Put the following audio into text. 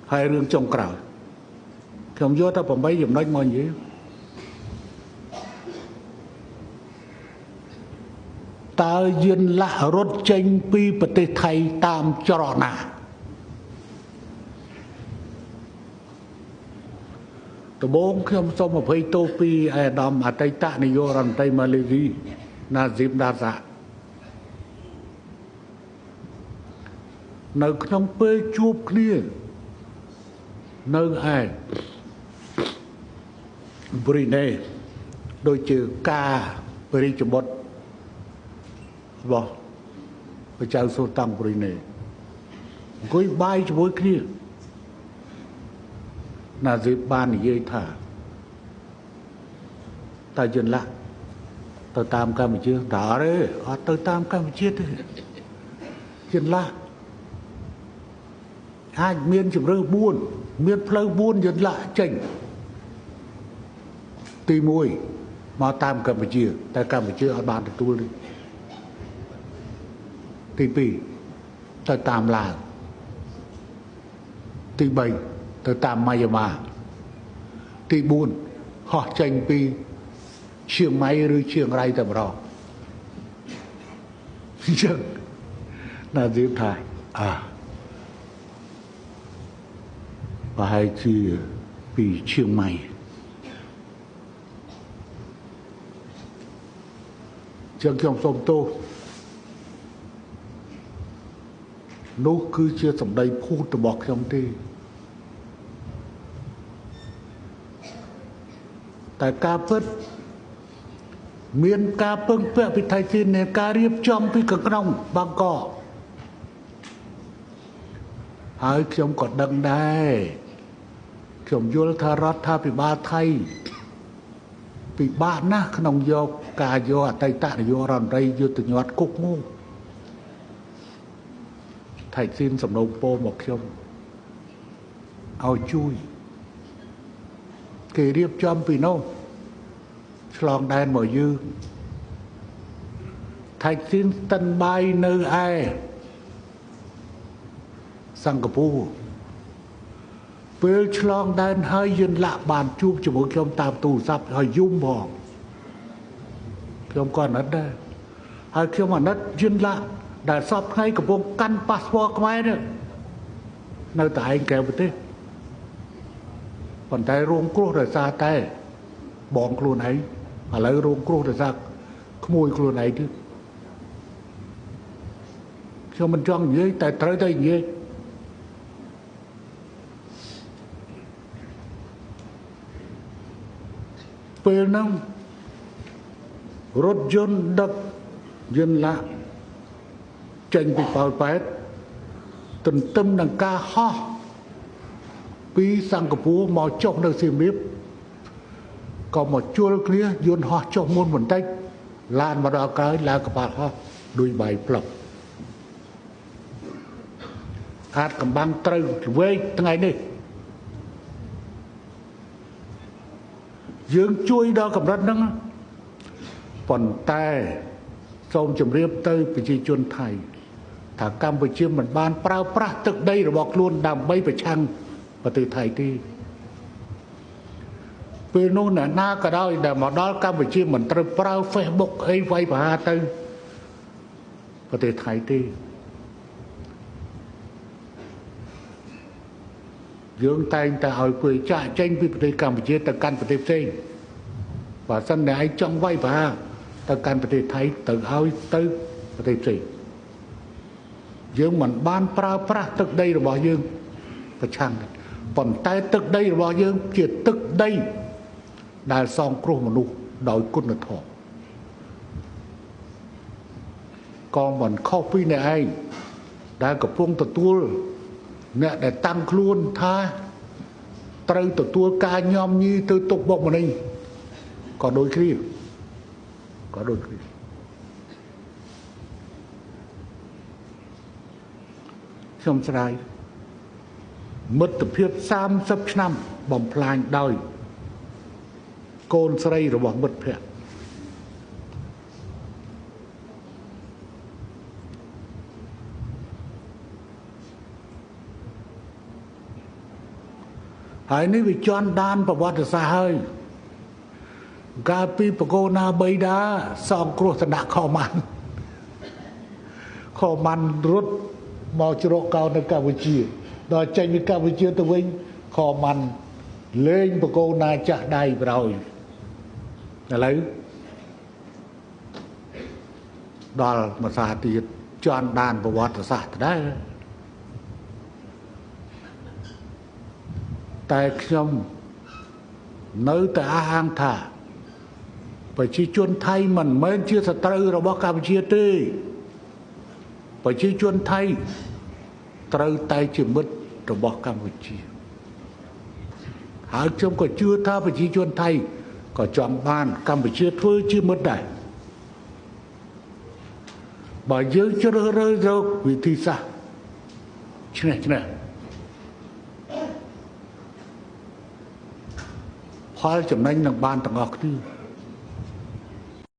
hai rương trong cào không vô ta bấm bay dùm nói mọi gì ta duyên lạ rốt chênh pi bật tê thay tam cho rõ nà tờ bốn khi ông xong một hơi tô pi ai đòm à tay tạ này vô rằm tay mà lê ghi nà dịp đa dạ nơi trong bê chụp kia nơi ai bри nê đôi chữ ca bri chụp bột bỏ và chào số tăng bri nê gối bay cho bối kia là dịp ban dây thả ta dừng lại tao tam Campuchia đó đấy tao tam Campuchia thế dừng lại hai miền chụp rơi buôn miền phơi buôn dừng lại chỉnh tùy mùi mà tam Campuchia tại Campuchia ở bàn được tu đi tùy pì tao tam làng tùy bệnh tao tam Myanmar tùy buôn họ chỉnh pì chiêng máy rồi chiêng ray tầm rõ chứ là dịp thải và hai chi vì chiêng máy chẳng trong sông tô nó cứ chưa sống đây phút từ bọc trong đi tại ca phất miền ca pưng pẹ bị thay tin nên ca riêng trong bị cực nông bằng cỏ hai chúng còn đằng đây chúng vô thà rót thà bị ba thay bị ba na nông vô ca vô tay tạ vô ròn đây vô từ nhọt cục ngu thay tin sầm nông po một chúng ao chui kỳ riêng trong bị nông lòng đen mở dư thạch xin tân bay nơi ai Singapore với lòng đen hơi dân lạ bàn chụp cho mỗi trong tạm tù sắp hơi dung bò không còn đất đây hay khi mà đất dân lạ đã sắp hay của bông căn passport của ai nữa nơi tại anh kéo với thế còn tay rung cua rồi xa tay bọn luôn ấy mà lấy rung cua rồi ra mùi luôn ấy chứ cho mình cho như tại tới đây nhưពេលហ្នឹងរថយន្តដឹកយន្តឡាចេញពីប៉ោលប៉ែតទន្ទឹមនឹងការហោះពីសិង្ហបុរីមកចុះនៅសៀមរាបក៏មកជួលគ្នាយន្តហោះចុះមុនបន្តិចឡានមកដល់ក្រោយឡើងកប៉ាល់ហោះដូចបាយផ្លឹកអាចកំបាំងត្រូវវែកថ្ងៃនេះយើងជួយដល់កម្រិតហ្នឹងប៉ុន្តែសូមជម្រាបទៅប្រជាជនថៃថាកម្ពុជាមិនបានប្រើប្រាស់ទឹកដីរបស់ខ្លួនដើម្បីប្រឆាំងប្រទេសថៃទេពេលនោះអ្នកណាក៏ដោយដែលមកដល់កម្ពុជាមិនត្រូវប្រើ Facebook អីវាយប្រហារទៅប្រទេសថៃទេយើងតែងតែឲ្យពួកចាក់ចេញពីប្រទេសកម្ពុជាទៅកាន់ប្រទេសផ្សេងបើសិនតែឯងចង់វាយប្រហារទៅកាន់ប្រទេសថៃទៅឲ្យទៅប្រទេសផ្សេងយើងមិនបានប្រើប្រាស់ទឹកដីរបស់យើងប្រឆាំងប៉ុន្តែទឹកដីរបស់យើងជាទឹកដីដែលសងគ្រោះមនុស្សដោយគុណធម៌ក៏មិនខុសពីអ្នកឯងដែលកំពុងទទួលអ្នកដែលតាំងខ្លួនថាត្រូវទទួលការញោមញីទៅទុកបុកម្នេញក៏ដូចគ្នាខ្ញុំស្ដាយមិត្តភាព30ឆ្នាំបំផ្លាញដោយកូនស្រីរបស់មិត្តភក្តិ ហើយនេះវាជន់ដានប្រវត្តិសាស្ត្រហើយកាលពីបកូណាបីដាសងគ្រោះទៅដាក់ខម៉ាន់រត់មកជ្រកកោននៅកម្ពុជាដល់ចេញពីកម្ពុជាទៅវិញខម៉ាន់លេងបកូណាចាស់ដៃប្រហើយឥឡូវដល់មួយសាទៀតជន់ដានប្រវត្តិសាស្ត្រដែរតែខ្ញុំនៅតែអះអាងថាប្រជាជនថៃមិនមែនជាសត្រូវរបស់កម្ពុជាទេប្រជាជនថៃត្រូវតែជាមិត្តរបស់កម្ពុជាហើយខ្ញុំក៏ជឿថាប្រជាជនថៃក៏ចង់បានកម្ពុជាធ្វើជាមិត្តដែរបើយើងជ្រើសរើសរកវិធីសាស្ត្រឈ្នះផលចំណេញនឹងបានទាំងអស់គ្នា